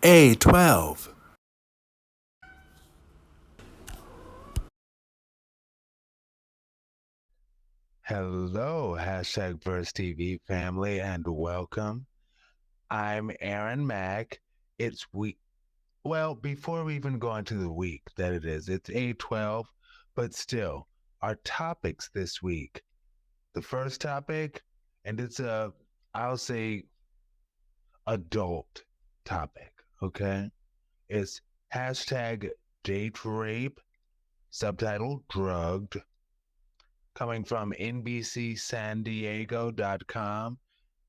A12. Hello, hashtag Verse TV family, and welcome. I'm Aaron Mack. It's week. Well, before we even go into the week that it is, it's A12, but still, our topics this week. The first topic, and it's I'll say, adult topic, okay? It's hashtag date rape, subtitle drugged, coming from NBCSanDiego.com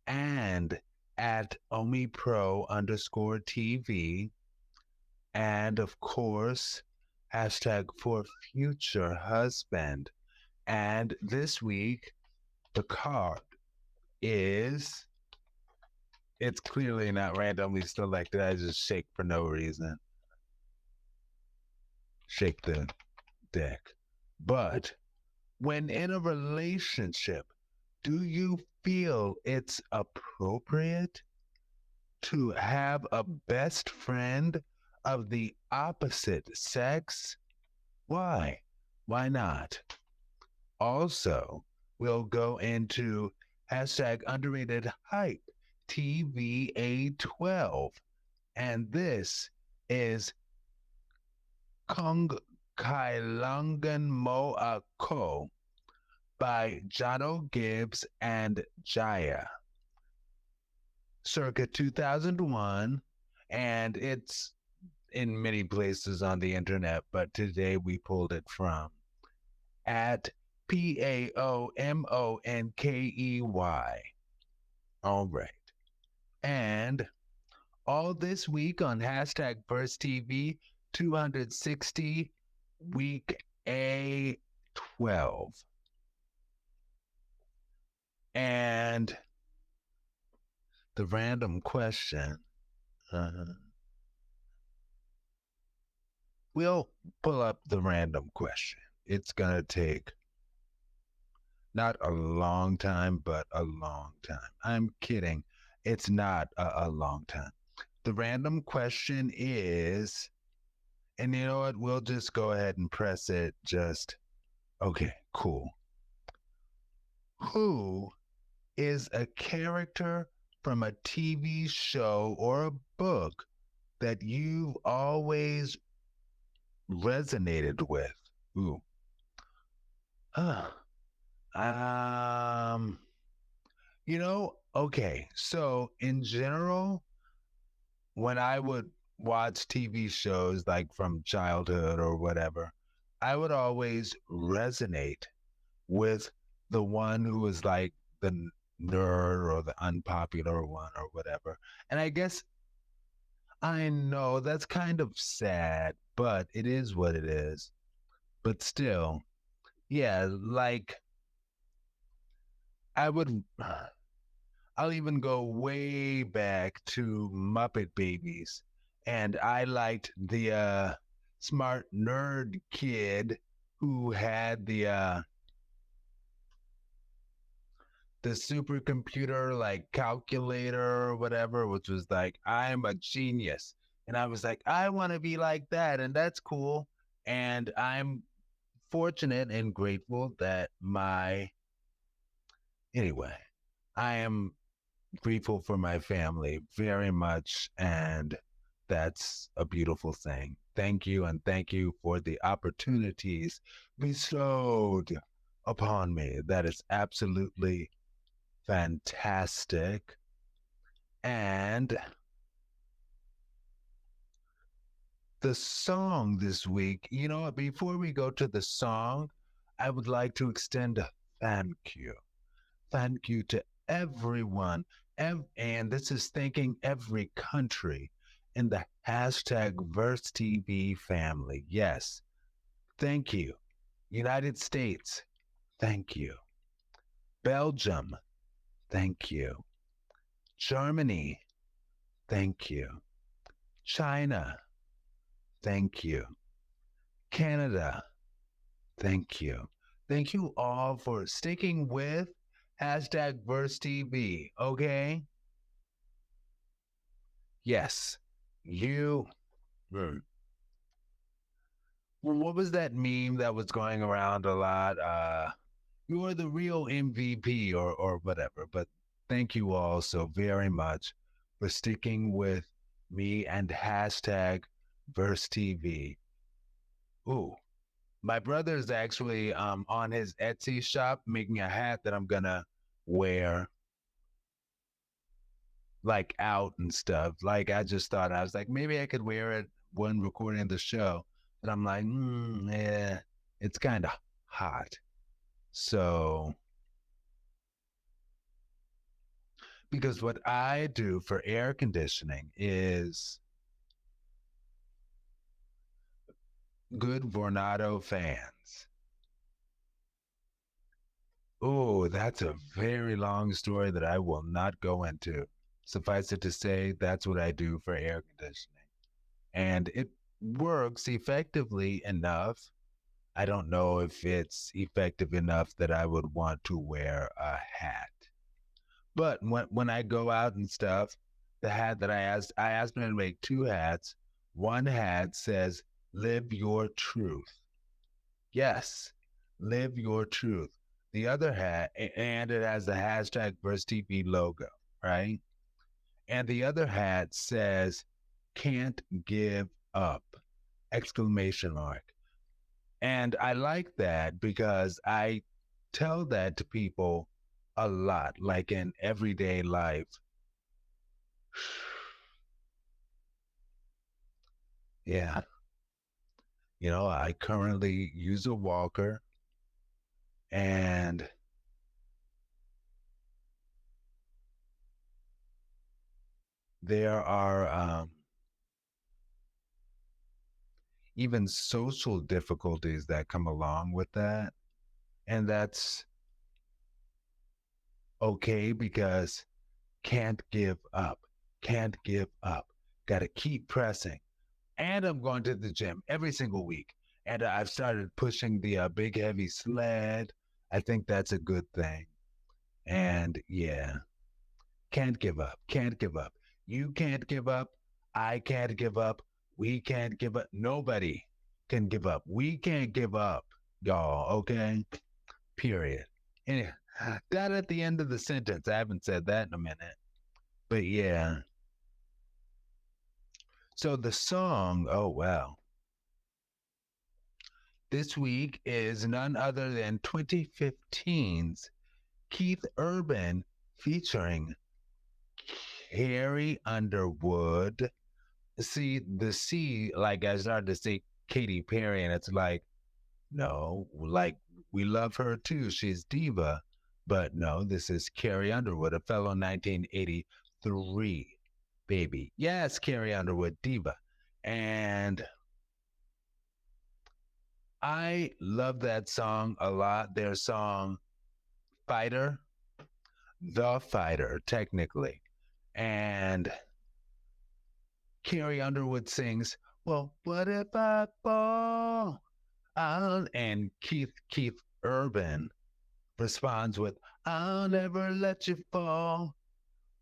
and at OmiPro_TV. And of course, hashtag for future husband. And this week, the card is, it's clearly not randomly selected. I just shake for no reason. Shake the deck. But when in a relationship, do you feel it's appropriate to have a best friend of the opposite sex? Why? Why not? Also, we'll go into hashtag underrated hype TVA12. And this is Kong Kailangan Mo Ako by Jono Gibbs and Jaya, circa 2001, and it's in many places on the internet, but today we pulled it from at PAOMONKEY. All right. And all this week on hashtag Burst TV 260 week A12. And the random question, we'll pull up the random question. It's going to take not a long time, but a long time. I'm kidding. It's not a long time. The random question is, and you know what? We'll just go ahead and press it. Okay, cool. Who is a character from a TV show or a book that you've always resonated with? Ooh. Huh. Um, okay. So in general, when I would watch TV shows like from childhood or whatever, I would always resonate with the one who was like the nerd or the unpopular one or whatever. And I guess I know that's kind of sad, but it is what it is. But still, yeah, like I would I'll even go way back to Muppet Babies, and I liked the smart nerd kid who had the supercomputer like calculator or whatever, which was like, I'm a genius. And I was like, I want to be like that, and that's cool. And I'm fortunate and grateful that anyway, I am grateful for my family very much, and that's a beautiful thing. Thank you, and thank you for the opportunities bestowed upon me. That is absolutely fantastic. And the song this week, you know what? Before we go to the song, I would like to extend a thank you. Thank you to everyone. And this is thanking every country in the hashtag Verse TV family. Yes, thank you. United States, thank you. Belgium, thank you. Germany, thank you. China, thank you. Canada, thank you. Thank you all for sticking with hashtag Verse TV, okay? Yes, You, hmm, well, what was that meme that was going around a lot? You are the real MVP or whatever. But thank you all so very much for sticking with me and hashtag Verse TV. Ooh, my brother is actually on his Etsy shop making a hat that I'm gonna wear like out and stuff. Like I just thought I was like maybe I could wear it when recording the show, but I'm like, yeah, it's kind of hot. So because what I do for air conditioning is good Vornado fans. Oh, that's a very long story that I will not go into. Suffice it to say, that's what I do for air conditioning. And it works effectively enough. I don't know if it's effective enough that I would want to wear a hat. But when I go out and stuff, the hat that I asked them to make two hats. One hat says, live your truth. Yes, live your truth. The other hat, and it has the hashtag Verse TV logo, right? And the other hat says, can't give up, exclamation mark. And I like that because I tell that to people a lot, like in everyday life. Yeah. I currently use a walker and there are even social difficulties that come along with that. And that's okay because can't give up, can't give up. Got to keep pressing. And I'm going to the gym every single week. And I've started pushing the big heavy sled. I think that's a good thing. And yeah, can't give up, can't give up. You can't give up. I can't give up. We can't give up. Nobody can give up. We can't give up, y'all. Okay. Period. Anyway, that at the end of the sentence. I haven't said that in a minute. But yeah. So the song, oh wow. This week is none other than 2015's Keith Urban featuring Carrie Underwood. See, the C, like I started to say Katy Perry, and it's like, no, like we love her too. She's diva. But no, this is Carrie Underwood, a fellow 1983 baby. Yes, Carrie Underwood, diva. And I love that song a lot. Their song, Fighter, The Fighter, technically. And Carrie Underwood sings, well, what if I fall? And Keith Urban responds with, I'll never let you fall.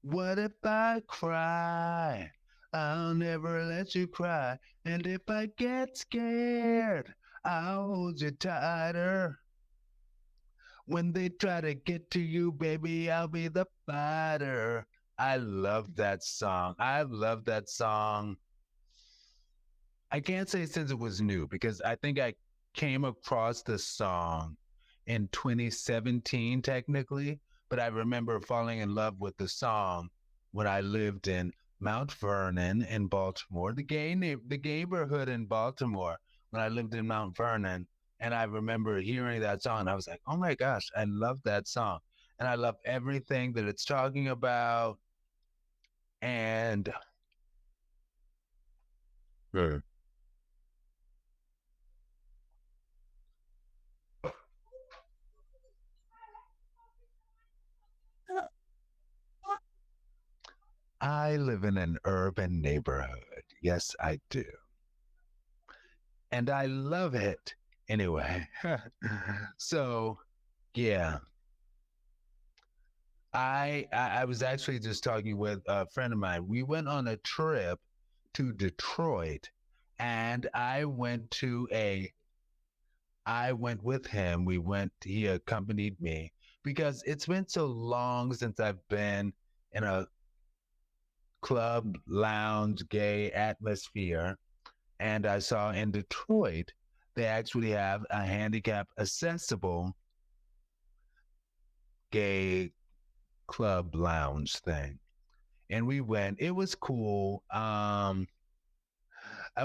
What if I cry? I'll never let you cry. And if I get scared, I'll hold you tighter. When they try to get to you, baby, I'll be the fighter. I love that song. I love that song. I can't say since it was new because I think I came across this song in 2017, technically, but I remember falling in love with the song when I lived in Mount Vernon in Baltimore, the neighborhood in Baltimore when I lived in Mount Vernon. And I remember hearing that song. And I was like, oh my gosh, I love that song. And I love everything that it's talking about. And yeah. I live in an urban neighborhood. Yes, I do. And I love it anyway. So, yeah, I was actually just talking with a friend of mine. We went on a trip to Detroit, and I went with him. He accompanied me because it's been so long since I've been in a club, lounge, gay atmosphere. And I saw in Detroit, they actually have a handicap accessible gay club lounge thing. And we went, it was cool. I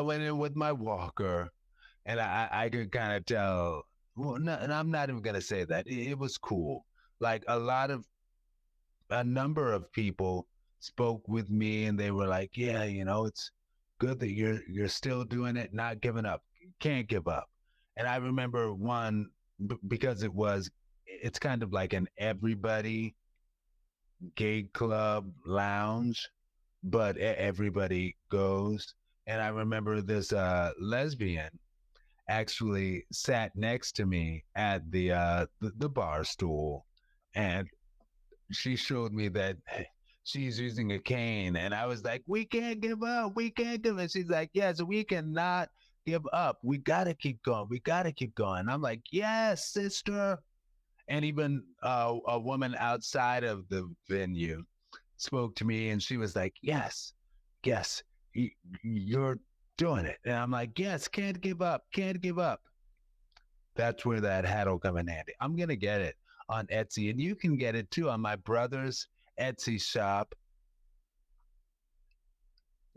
went in with my walker and I could kind of tell, well, no, and I'm not even going to say that. It was cool. Like a number of people spoke with me and they were like, yeah, it's good that you're still doing it, not giving up. You can't give up. And I remember one because it's kind of like an everybody gay club lounge, but everybody goes. And I remember this lesbian actually sat next to me at the bar stool, and she showed me that she's using a cane, and I was like, "We can't give up. We can't give up." She's like, "Yes, we cannot give up. We gotta keep going. We gotta keep going." I'm like, "Yes, sister." And even a woman outside of the venue spoke to me, and she was like, "Yes, yes, you're doing it." And I'm like, "Yes, can't give up. Can't give up." That's where that hat will come in handy. I'm gonna get it on Etsy, and you can get it too on my brother's Etsy shop,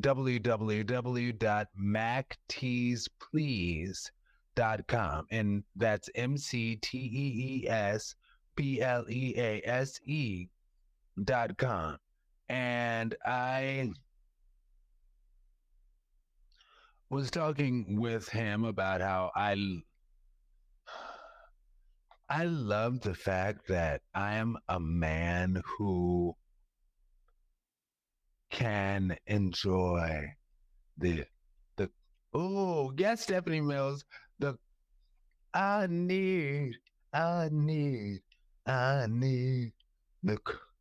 www.macteesplease.com, and that's McTeesplease.com. And I was talking with him about how I love the fact that I am a man who can enjoy the the oh yes, Stephanie Mills, the I need I need I need the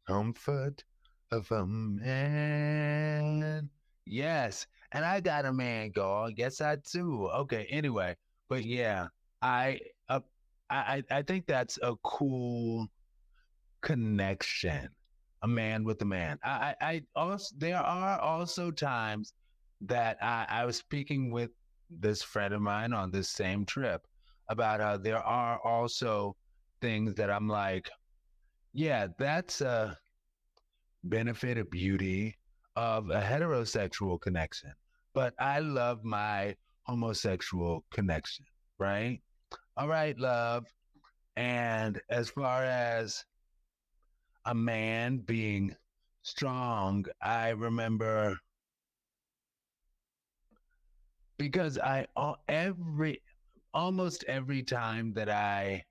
comfort of a man. Yes, and I got a man, girl. Yes, I do. Okay, anyway, but yeah, I uh, I think that's a cool connection, a man with a man. I also there are also times that I was speaking with this friend of mine on this same trip about how there are also things that I'm like, yeah, that's a benefit of beauty of a heterosexual connection, but I love my homosexual connection, right? All right, love. And as far as a man being strong, I remember because almost every time that I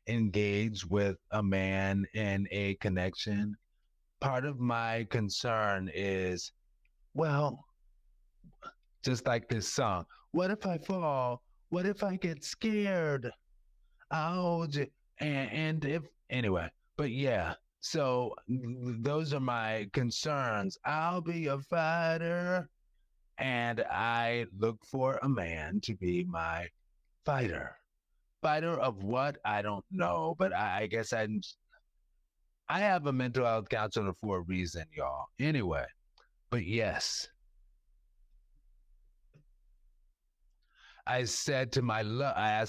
engage with a man in a connection, part of my concern is, well, just like this song, what if I fall? What if I get scared? Oh, and if anyway, but yeah. So those are my concerns. I'll be a fighter, and I look for a man to be my fighter. Fighter of what? I don't know, but I guess I have a mental health counselor for a reason, y'all. Anyway, but yes, I asked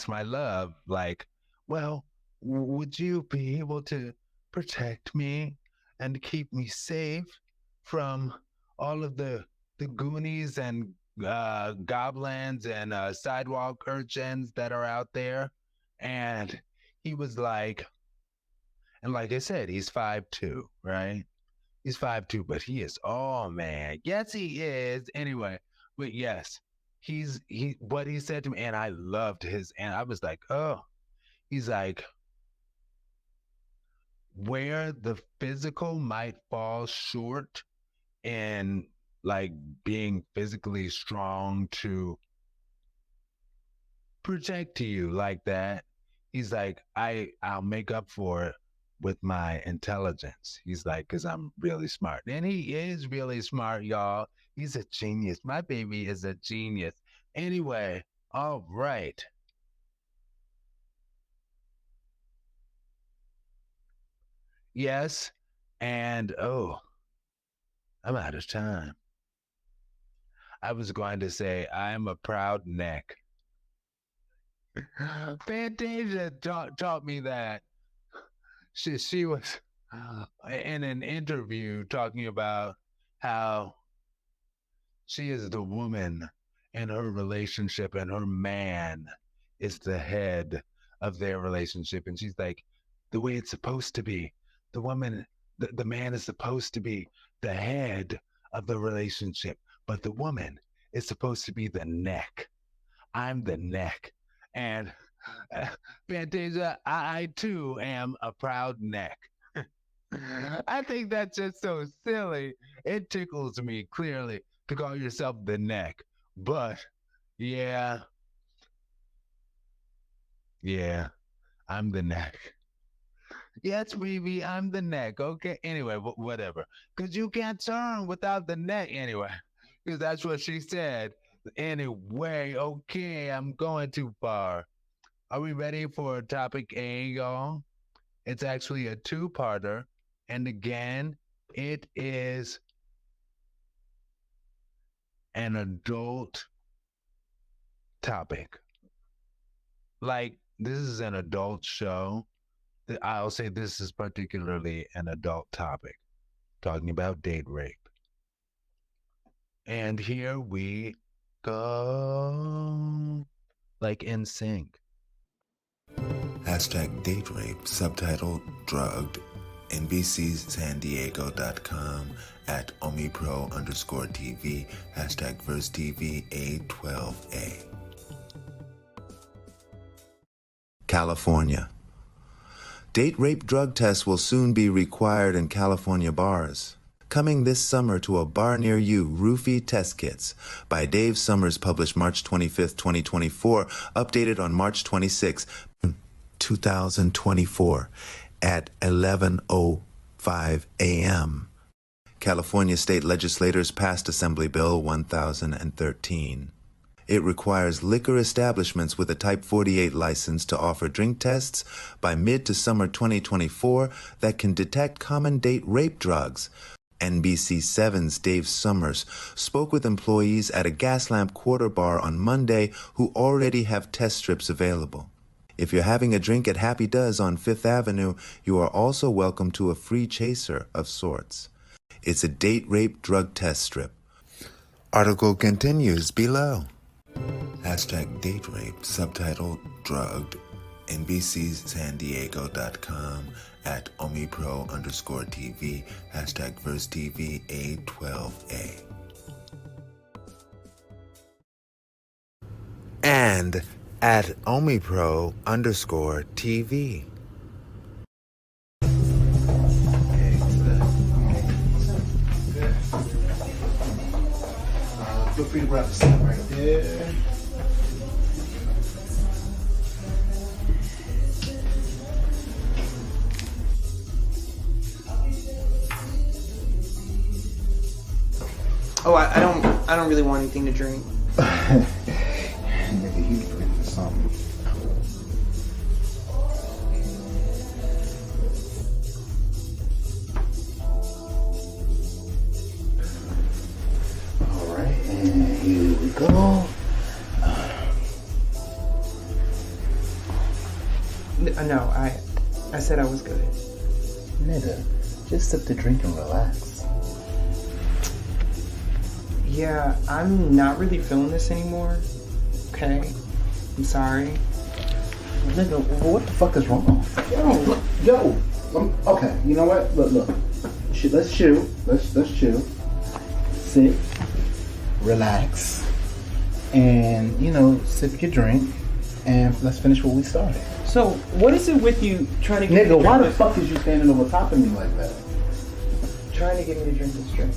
my love, like, well, would you be able to protect me and keep me safe from all of the goonies and goblins and sidewalk urchins that are out there? And he was like, and like I said, he's 5'2", right? He's 5'2", but he is, oh man. Yes, he is. Anyway, but yes, what he said to me, and I loved and I was like, oh, he's like, where the physical might fall short in like being physically strong to protect you like that. He's like, I'll make up for it with my intelligence. He's like, because I'm really smart. And he is really smart, y'all. He's a genius. My baby is a genius. Anyway, all right. Yes. And oh, I'm out of time. I was going to say, I'm a proud neck. Fantasia taught me that. She was in an interview talking about how she is the woman in her relationship and her man is the head of their relationship. And she's like, the way it's supposed to be. The woman, the man is supposed to be the head of the relationship, but the woman is supposed to be the neck. I'm the neck. And uh, Fantasia, I too am a proud neck. I think that's just so silly. It tickles me clearly to call yourself the neck. But yeah, yeah, I'm the neck. Yes, baby, I'm the neck. Okay. Anyway, whatever. Because you can't turn without the neck anyway. Because that's what she said. Anyway, okay, I'm going too far. Are we ready for topic A, y'all? It's actually a two-parter. And again, it is an adult topic. Like, this is an adult show. I'll say this is particularly an adult topic, talking about date rape. And here we go. Like in sync. Hashtag date rape, subtitled drugged, NBCSanDiego.com at omipro underscore TV, hashtag verse TV A12A. California. Date rape drug tests will soon be required in California bars. Coming this summer to a bar near you, Roofie Test Kits by Dave Summers, published March 25th, 2024, updated on March 26th, 2024 at 11:05 a.m. California state legislators passed Assembly Bill 1013. It requires liquor establishments with a Type 48 license to offer drink tests by mid to summer 2024 that can detect common date rape drugs. NBC7's Dave Summers spoke with employees at a Gaslamp Quarter bar on Monday who already have test strips available. If you're having a drink at Happy Does on Fifth Avenue, you are also welcome to a free chaser of sorts. It's a date rape drug test strip. Article continues below. Hashtag date rape, subtitled drugged, NBCSanDiego.com at omipro underscore TV, hashtag verse TV A12A. And at omipro underscore TV. Feel free to grab a seat right there. Oh, I don't really want anything to drink. Nigga, he drinking something. All right, and here we go. No, I said I was good. Nigga, just sip the drink and relax. Yeah, I'm not really feeling this anymore. Okay, I'm sorry. Nigga, what the fuck is wrong? Yo, okay, you know what? Look. Let's chill. Let's chill. Sit, relax, and sip your drink, and let's finish what we started. So, what is it with you trying to get me Nigga, to why drink the fuck is you standing over top of me like that? trying to get me to drink this drink?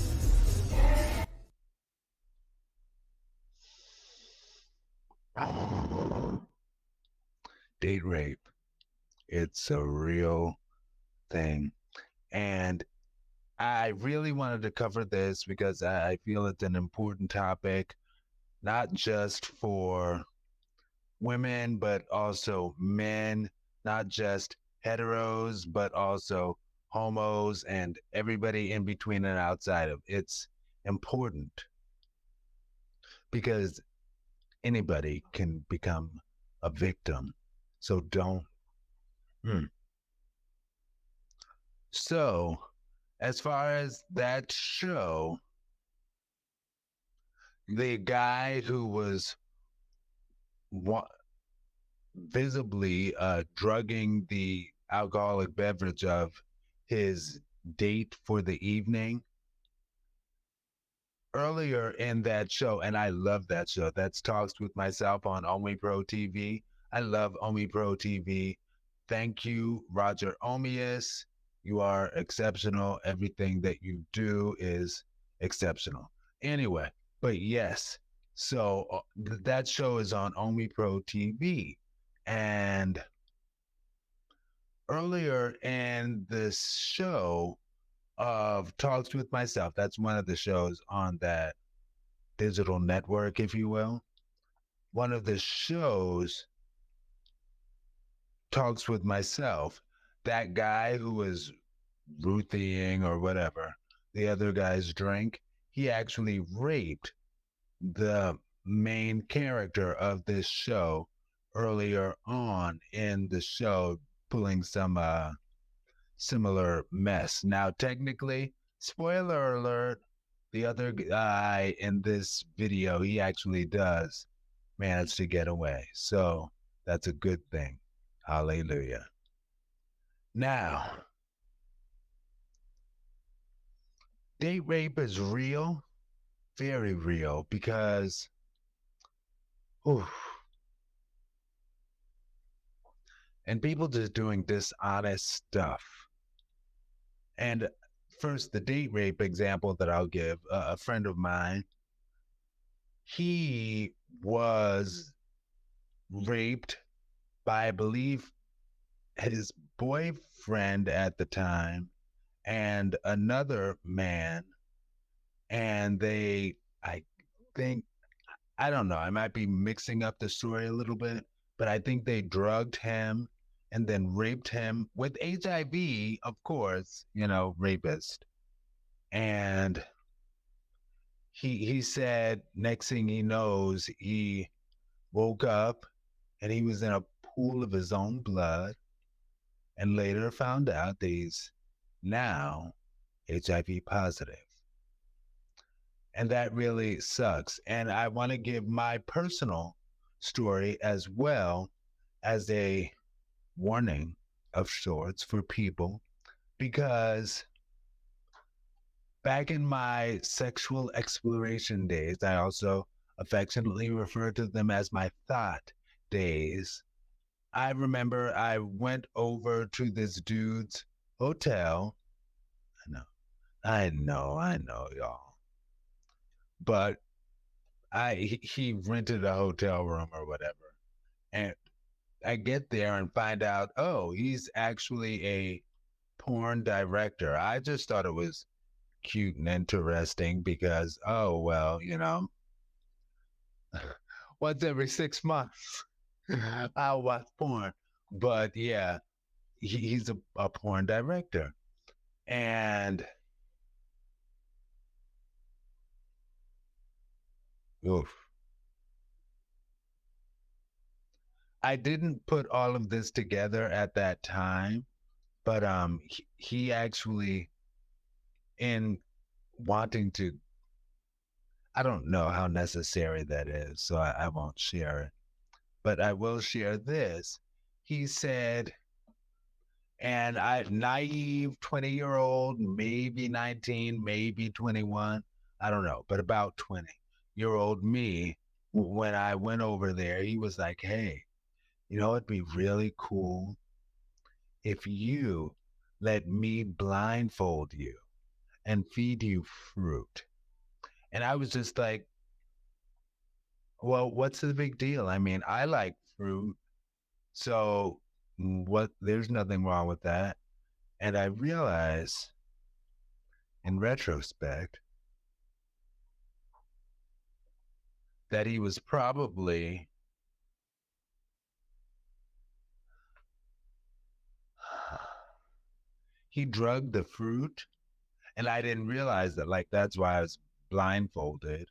Date rape. It's a real thing. And I really wanted to cover this because I feel it's an important topic, not just for women, but also men, not just heteros, but also homos and everybody in between and outside of. It's important because anybody can become a victim. So don't. So, as far as that show, the guy who was wa- visibly drugging the alcoholic beverage of his date for the evening earlier in that show, and I love that show. That's Talks with Myself on Omi Pro TV. I love Omi Pro TV. Thank you, Roger Omius. You are exceptional. Everything that you do is exceptional. Anyway, but yes, so that show is on Omi Pro TV. And earlier in this show of Talks with Myself, that's one of the shows on that digital network, if you will. One of the shows Talks with Myself. That guy who was Ruthieing or whatever the other guy's drink, he actually raped the main character of this show earlier on in the show, pulling some similar mess. Now, technically, spoiler alert, the other guy in this video, he actually does manage to get away. So that's a good thing. Hallelujah. Now, date rape is real, very real, because oof, and people just doing dishonest stuff. And first, the date rape example that I'll give, a friend of mine, he was raped by, I believe, his boyfriend at the time and another man. And they, I think, I don't know, I might be mixing up the story a little bit, but I think they drugged him and then raped him with HIV, of course, rapist. And he said next thing he knows, he woke up and he was in a pool of his own blood, and later found out that he's now HIV positive. And that really sucks. And I want to give my personal story as well as a warning of sorts for people, because back in my sexual exploration days, I also affectionately refer to them as my thought days. I remember I went over to this dude's hotel. I know, y'all. But he rented a hotel room or whatever. And I get there and find out, oh, he's actually a porn director. I just thought it was cute and interesting because, oh, well, once every 6 months, I'll watch porn. But yeah, he's a porn director. And oof. I didn't put all of this together at that time, but he actually, in wanting to, I don't know how necessary that is, so I won't share it. But I will share this. He said, and I, naive 20-year-old, maybe 19, maybe 21, I don't know, but about 20-year-old me, when I went over there, he was like, hey, it'd be really cool if you let me blindfold you and feed you fruit. And I was just like, well, what's the big deal? I mean, I like fruit. So there's nothing wrong with that. And I realize in retrospect that he was probably he drugged the fruit, and I didn't realize that. Like, that's why I was blindfolded,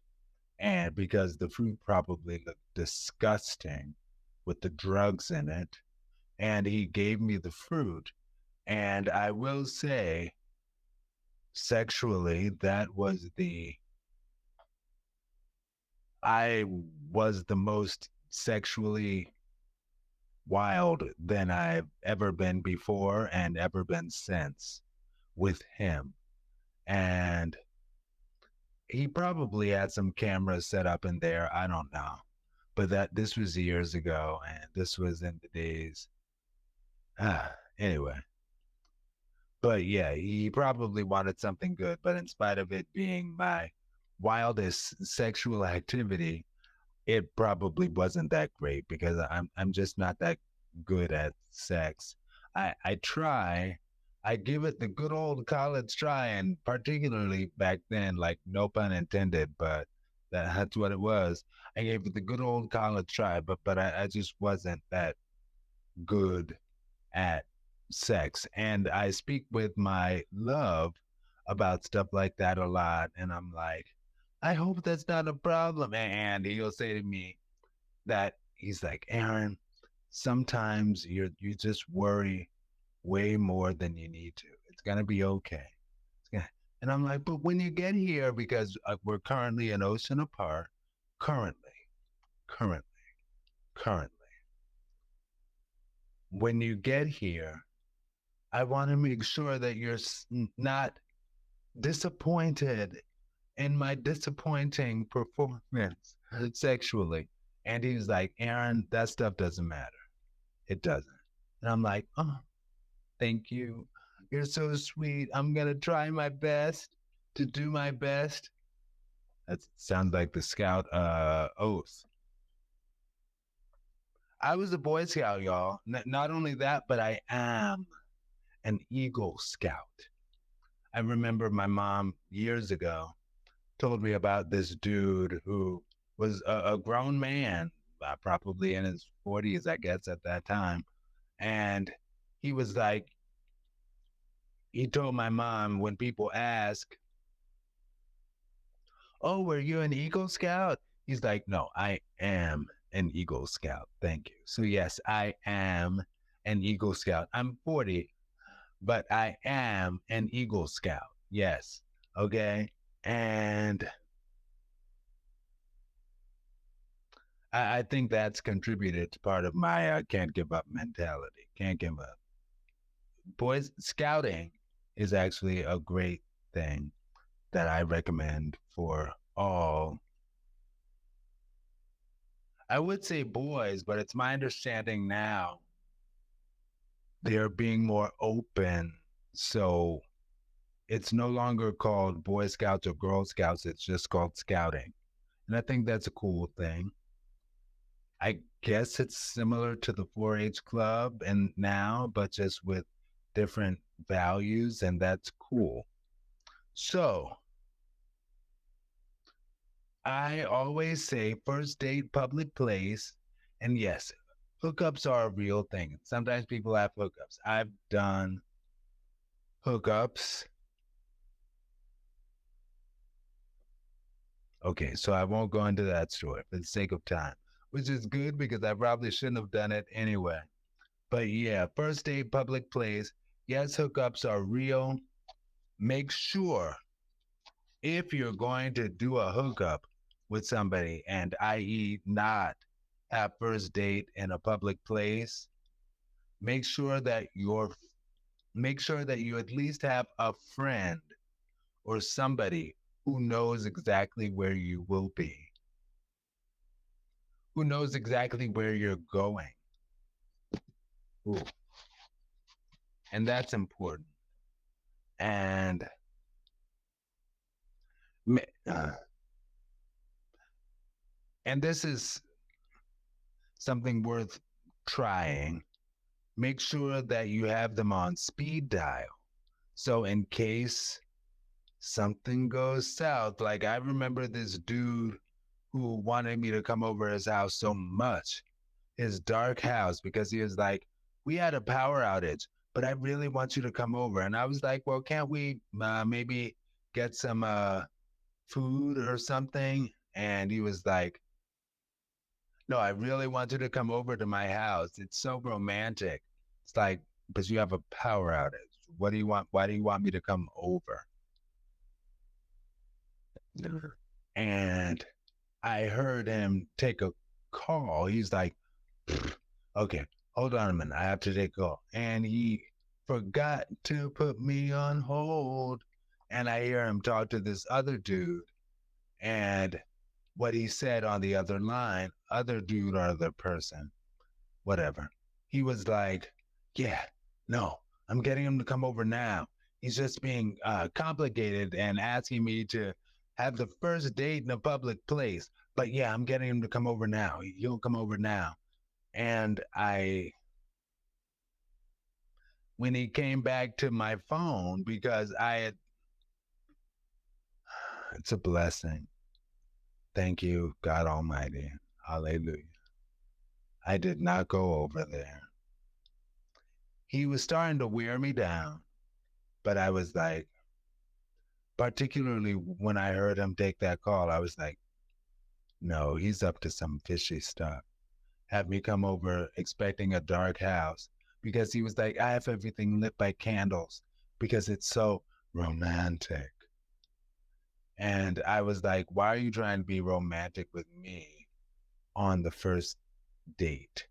and because the fruit probably looked disgusting with the drugs in it, and he gave me the fruit. And I will say, sexually, I was the most sexually wild than I've ever been before and ever been since with him. And he probably had some cameras set up in there. I don't know. But this was years ago, and this was in the days. Anyway. But yeah, he probably wanted something good. But in spite of it being my wildest sexual activity, it probably wasn't that great because I'm just not that good at sex. I try, I give it the good old college try, and particularly back then, like no pun intended, but that's what it was. I gave it the good old college try, but I just wasn't that good at sex. And I speak with my love about stuff like that a lot, and I'm like, I hope that's not a problem. And he'll say to me that he's like, Aaron, sometimes you just worry way more than you need to. It's gonna be okay. And I'm like, but when you get here, because we're currently an ocean apart, currently, currently, currently. When you get here, I want to make sure that you're not disappointed in my disappointing performance sexually. And he's like, Aaron, that stuff doesn't matter. It doesn't. And I'm like, oh, thank you. You're so sweet. I'm going to try my best to do my best. That sounds like the Scout oath. I was a Boy Scout, y'all. Not only that, but I am an Eagle Scout. I remember my mom years ago told me about this dude who was a grown man, probably in his 40s, I guess, at that time. And he was like, he told my mom when people ask, oh, were you an Eagle Scout? He's like, no, I am an Eagle Scout. Thank you. So, yes, I am an Eagle Scout. I'm 40, but I am an Eagle Scout. Yes. Okay. And I think that's contributed to part of my can't give up mentality. Can't give up. Boys, scouting is actually a great thing that I recommend for all. I would say boys, but it's my understanding now they're being more open. So it's no longer called Boy Scouts or Girl Scouts. It's just called scouting. And I think that's a cool thing. I guess it's similar to the 4-H club and now, but just with different values, and that's cool. So I always say first date, public place, and yes, hookups are a real thing. Sometimes people have hookups. I've done hookups. Okay, so I won't go into that story for the sake of time, which is good because I probably shouldn't have done it anyway. But yeah, first date, public place. Yes, hookups are real. Make sure if you're going to do a hookup with somebody, and i.e. not have first date in a public place, make sure that you at least have a friend or somebody who knows exactly where you will be, who knows exactly where you're going. Ooh. And that's important. And this is something worth trying. Make sure that you have them on speed dial. So in case something goes south, like I remember this dude who wanted me to come over his house so much, his dark house, because he was like, we had a power outage, but I really want you to come over. And I was like, well, can't we maybe get some food or something? And he was like, no, I really want you to come over to my house. It's so romantic. It's like, but you have a power outage. What do you want? Why do you want me to come over? And I heard him take a call. He's like, okay, hold on a minute. I have to take a call. And he forgot to put me on hold. And I hear him talk to this other dude. And what he said on the other line, other dude or other person, whatever. He was like, yeah, no, I'm getting him to come over now. He's just being complicated and asking me to have the first date in a public place. But yeah, I'm getting him to come over now. He'll come over now. And when he came back to my phone, because it's a blessing. Thank you, God Almighty. Hallelujah. I did not go over there. He was starting to wear me down, but I was like, particularly when I heard him take that call, I was like, no, he's up to some fishy stuff. Have me come over expecting a dark house because he was like, I have everything lit by candles because it's so romantic. And I was like, why are you trying to be romantic with me on the first date?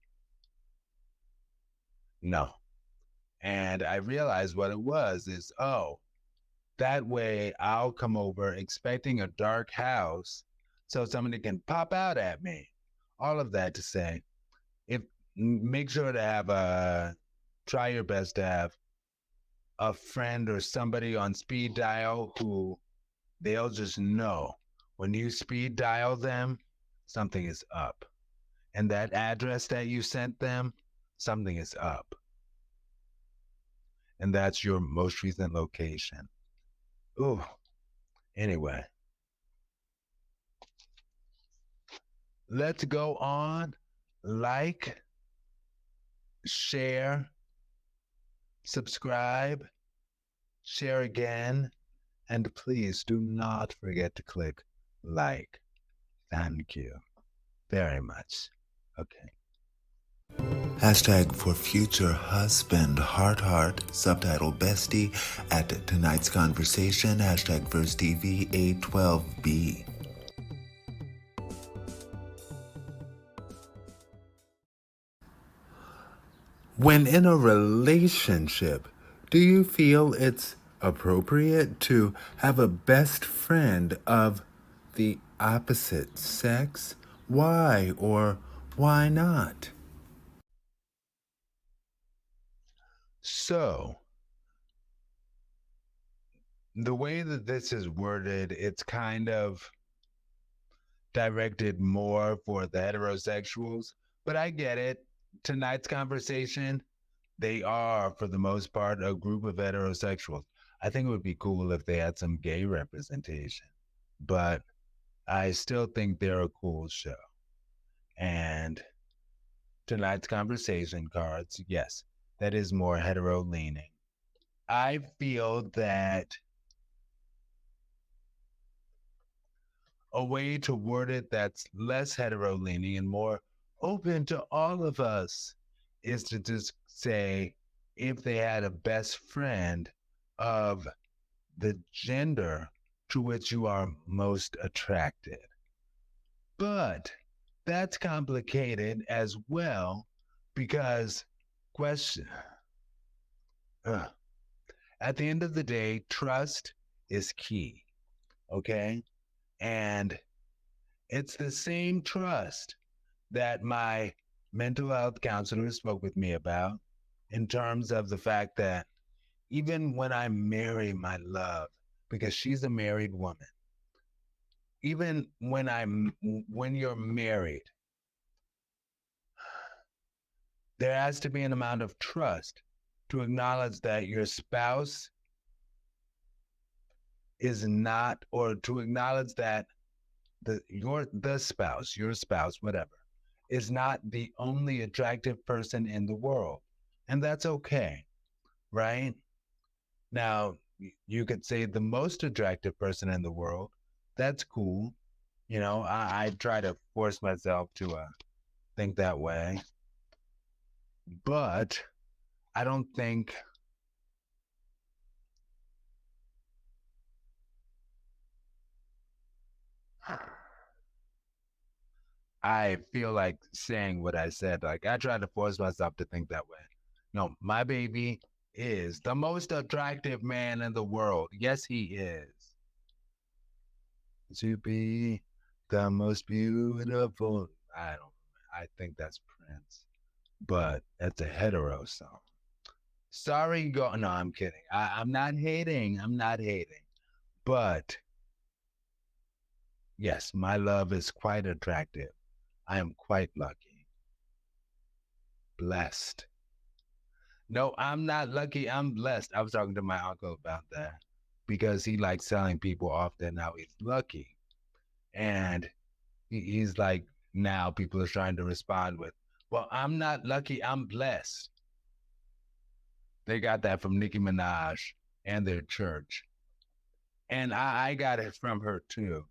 No. And I realized what it was is, oh, that way I'll come over expecting a dark house so somebody can pop out at me. All of that to say, if make sure to have try your best to have a friend or somebody on speed dial who they'll just know when you speed dial them, something is up. And that address that you sent them, something is up. And that's your most recent location. Ooh, anyway. Let's go on. Like, share, subscribe, share again, and please do not forget to click like. Thank you very much. Okay. Hashtag for future husband, heart, subtitle bestie at tonight's conversation, hashtag Verse TV A12B. When in a relationship, do you feel it's appropriate to have a best friend of the opposite sex? Why or why not? So, the way that this is worded, it's kind of directed more for the heterosexuals, but I get it. Tonight's conversation, they are, for the most part, a group of heterosexuals. I think it would be cool if they had some gay representation, but I still think they're a cool show. And tonight's conversation cards, yes, that is more hetero leaning. I feel that a way to word it that's less hetero leaning and more open to all of us is to just say if they had a best friend of the gender to which you are most attracted. But that's complicated as well because question at the end of the day, trust is key. Okay. And it's the same trust that my mental health counselor spoke with me about in terms of the fact that even when I marry my love, because she's a married woman, even when you're married, there has to be an amount of trust to acknowledge that your spouse is not, or to acknowledge that your spouse, whatever, is not the only attractive person in the world. And that's okay, right? Now, you could say the most attractive person in the world. That's cool. I try to force myself to think that way. But I don't think I feel like saying what I said. Like, I try to force myself to think that way. No, my baby is the most attractive man in the world. Yes, he is. To be the most beautiful. I think that's Prince, but that's a hetero song. Sorry, no, I'm kidding. I'm not hating. I'm not hating. But yes, my love is quite attractive. I am quite lucky. Blessed. No, I'm not lucky. I'm blessed. I was talking to my uncle about that because he likes telling people often how he's lucky. And he's like, now people are trying to respond with, well, I'm not lucky. I'm blessed. They got that from Nicki Minaj and their church. And I got it from her too.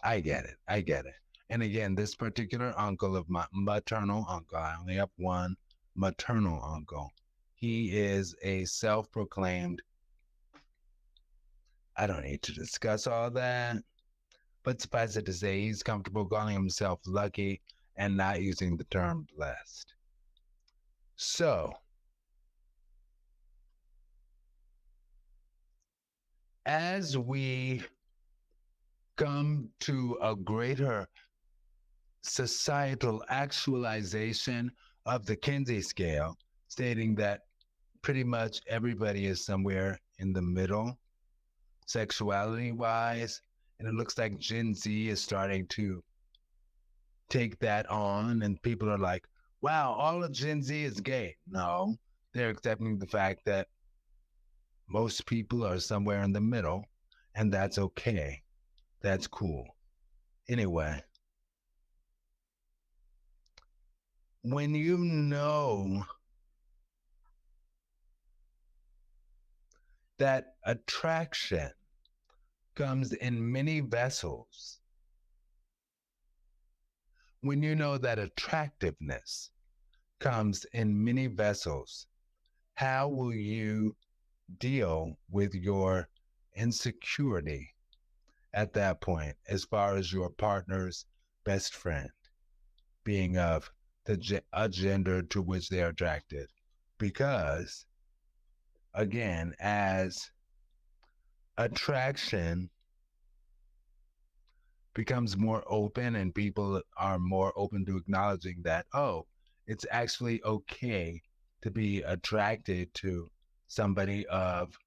I get it. I get it. And again, this particular uncle of my maternal uncle, I only have one maternal uncle. He is a self-proclaimed, I don't need to discuss all that, but suffice it to say, he's comfortable calling himself lucky and not using the term blessed. So, as we come to a greater societal actualization of the Kinsey scale, stating that pretty much everybody is somewhere in the middle, sexuality wise. And it looks like Gen Z is starting to take that on, and people are like, wow, all of Gen Z is gay. No, they're accepting the fact that most people are somewhere in the middle, and that's okay. That's cool. Anyway, when you know that attraction comes in many vessels, when you know that attractiveness comes in many vessels, how will you deal with your insecurity at that point, as far as your partner's best friend being of a gender to which they are attracted? Because, again, as attraction becomes more open and people are more open to acknowledging that, oh, it's actually okay to be attracted to somebody of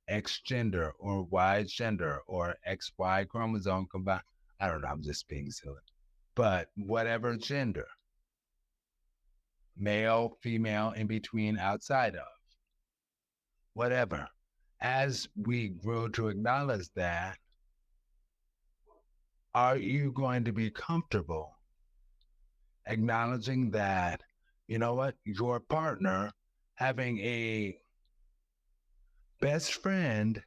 X gender or Y gender or XY chromosome combined. I don't know, I'm just being silly. But whatever gender, male, female, in between, outside of, whatever. As we grow to acknowledge that, are you going to be comfortable acknowledging that, you know what, your partner having a best friend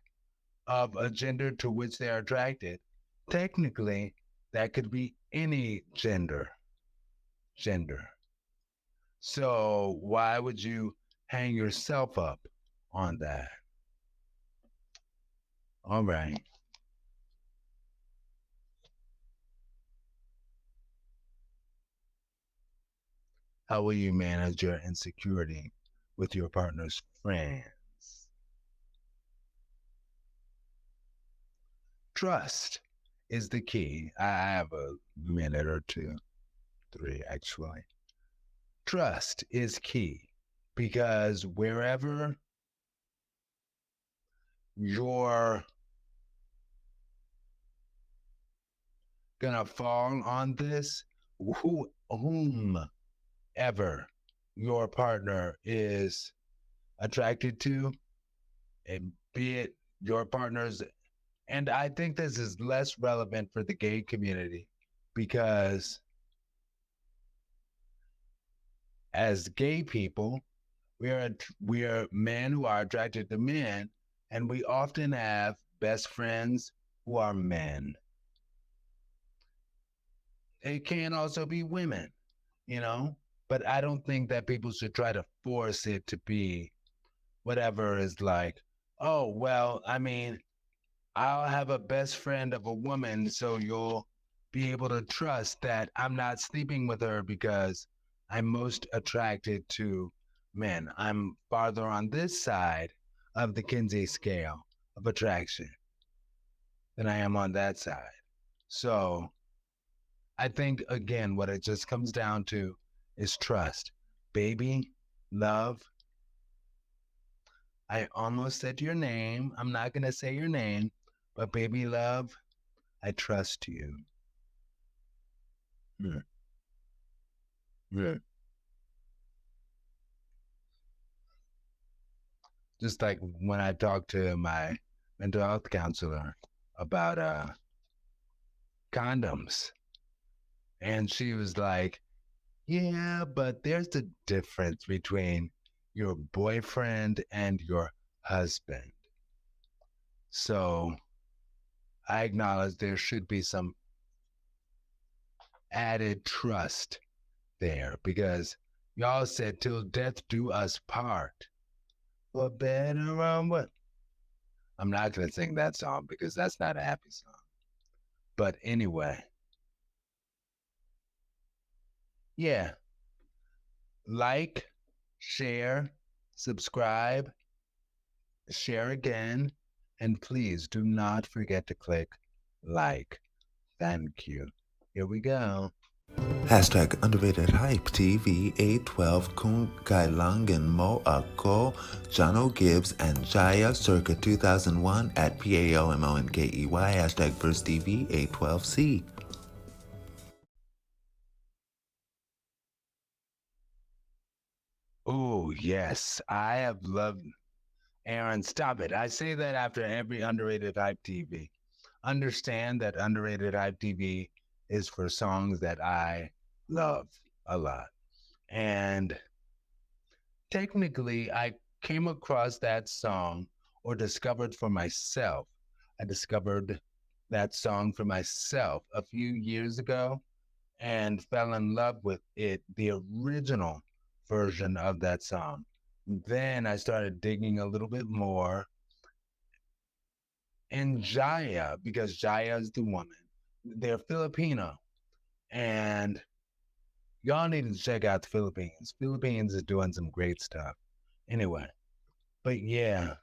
of a gender to which they are attracted, technically that could be any gender. So why would you hang yourself up on that? All right. How will you manage your insecurity with your partner's friends? Trust is the key. I have a minute or two, 3 actually. Trust is key because wherever you're gonna fall on this, whomever your partner is attracted to, and be it your partners. And I think this is less relevant for the gay community because as gay people, we are men who are attracted to men, and we often have best friends who are men. It can also be women, you know, but I don't think that people should try to force it to be whatever is like, oh, well, I mean, I'll have a best friend of a woman, so you'll be able to trust that I'm not sleeping with her because I'm most attracted to men. I'm farther on this side of the Kinsey scale of attraction than I am on that side. So I think, again, what it just comes down to is trust. Baby, love, I almost said your name. I'm not going to say your name, but baby, love, I trust you. Yeah. Yeah. Just like when I talked to my mental health counselor about condoms, and she was like, yeah, but there's a difference between your boyfriend and your husband. So I acknowledge there should be some added trust there because y'all said till death do us part. For better or what? I'm not going to sing that song because that's not a happy song. But anyway, yeah, like, share, subscribe, share again, and please do not forget to click like. Thank you. Here we go. Hashtag underrated hype TV 812 Kung Kailangan Mo Ako Jono Gibbs and Jaya circa 2001 at PAOMONKEY hashtag First TV 812C. Oh, yes. I have loved Aaron. Stop it. I say that after every underrated hype TV. Understand that underrated hype TV is for songs that I love a lot. And technically, I came across that song or discovered for myself. I discovered that song for myself a few years ago and fell in love with it, the original version of that song. Then I started digging a little bit more in Jaya because Jaya is the woman. They're Filipino, and y'all need to check out the Philippines. Philippines is doing some great stuff. Anyway, but yeah,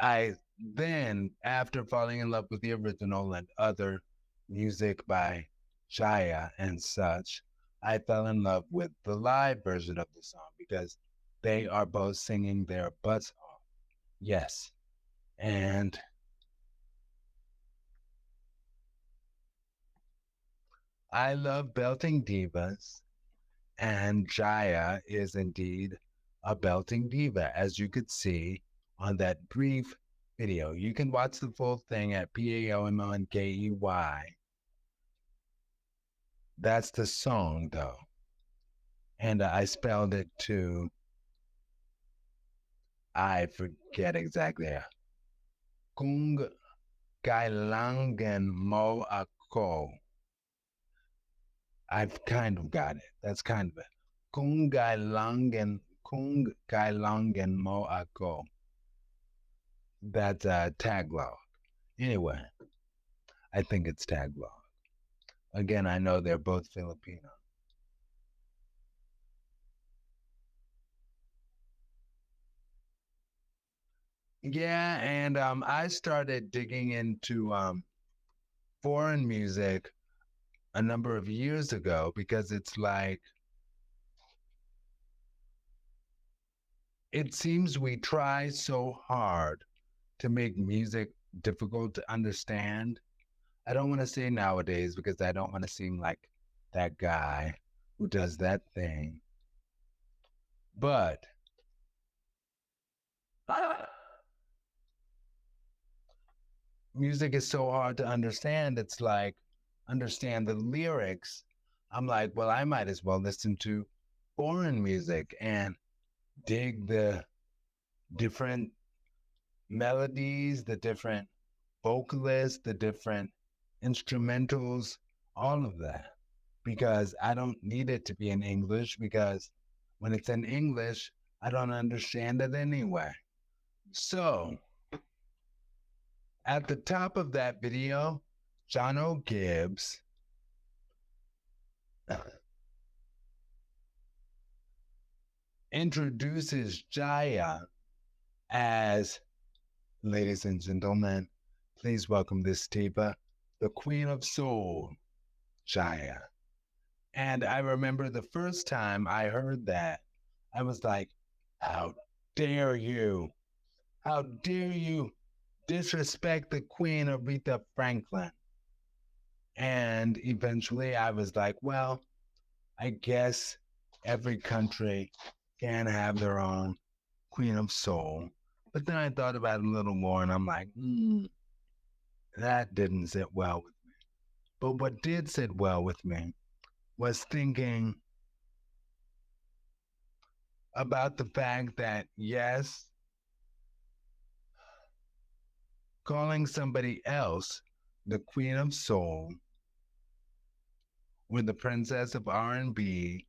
I then, after falling in love with the original and other music by Jaya and such, I fell in love with the live version of the song because they are both singing their butts off. Yes. And I love belting divas, and Jaya is indeed a belting diva, as you could see on that brief video. You can watch the full thing at PAOMONKEY. That's the song, though. And I spelled it to, I forget exactly. Kung Kailangan Mo Ako. I've kind of got it. That's kind of it. Kung Kailangan Mo Ako. That's Tagalog. Anyway, I think it's Tagalog. Again, I know they're both Filipino. Yeah, and I started digging into foreign music a number of years ago because it's like, it seems we try so hard to make music difficult to understand. I don't want to say nowadays because I don't want to seem like that guy who does that thing. But Music is so hard to understand. It's like, understand the lyrics. I'm like, well, I might as well listen to foreign music and dig the different melodies, the different vocalists, the different instrumentals, all of that. Because I don't need it to be in English, because when it's in English, I don't understand it anyway. So, at the top of that video, John O. Gibbs introduces Jaya as, ladies and gentlemen, please welcome this diva, the Queen of Soul, Jaya. And I remember the first time I heard that, I was like, how dare you? How dare you disrespect the Queen Aretha Franklin? And eventually I was like, well, I guess every country can have their own Queen of Soul. But then I thought about it a little more and I'm like, that didn't sit well with me. But what did sit well with me was thinking about the fact that, yes, calling somebody else the Queen of Soul or the Princess of R&B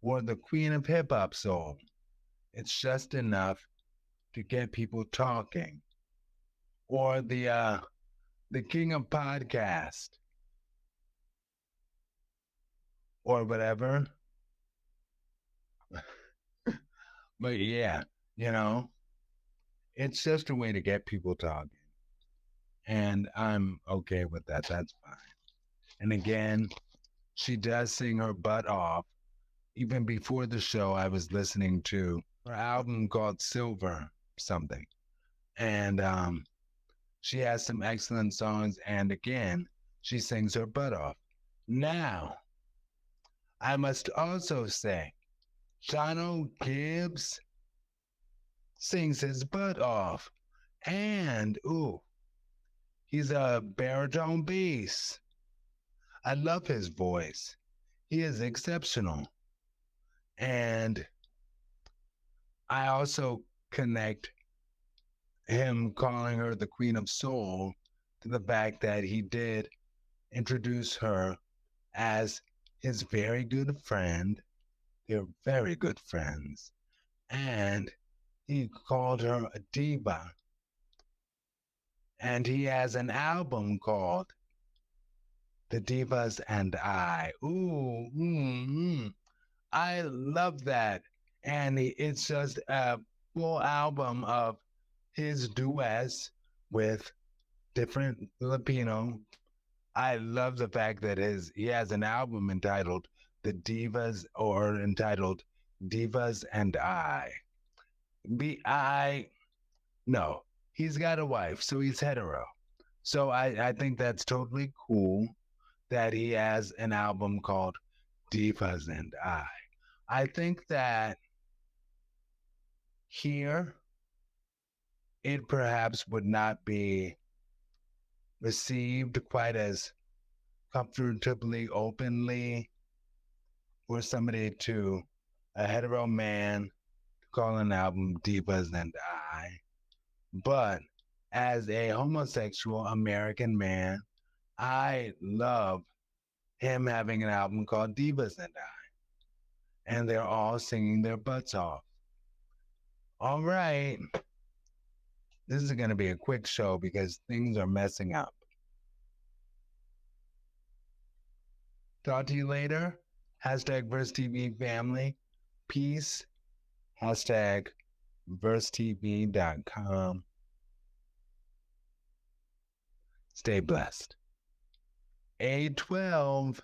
or the Queen of Hip Hop Soul, it's just enough to get people talking. Or the King of Podcast or whatever. But yeah, it's just a way to get people talking. And I'm okay with that. That's fine. And again, she does sing her butt off. Even before the show, I was listening to her album called Silver something. And she has some excellent songs. And again, she sings her butt off. Now, I must also say, John O. Gibbs sings his butt off. And, he's a baritone bass. I love his voice. He is exceptional. And I also connect him calling her the Queen of Soul to the fact that he did introduce her as his very good friend. They're very good friends. And he called her a diva. And he has an album called The Divas and I. I love that. And it's just a full album of his duets with different Filipino. I love the fact that he has an album entitled The Divas, or entitled Divas and I. No, he's got a wife, so he's hetero. So I think that's totally cool that he has an album called Divas and I. I think that here, it perhaps would not be received quite as comfortably, openly for somebody a hetero man, to call an album Divas and I. But as a homosexual American man, I love him having an album called Divas and I. And they're all singing their butts off. All right. This is going to be a quick show because things are messing up. Talk to you later. Hashtag VerseTV family. Peace. Hashtag VerseTV.com. Stay blessed. A12.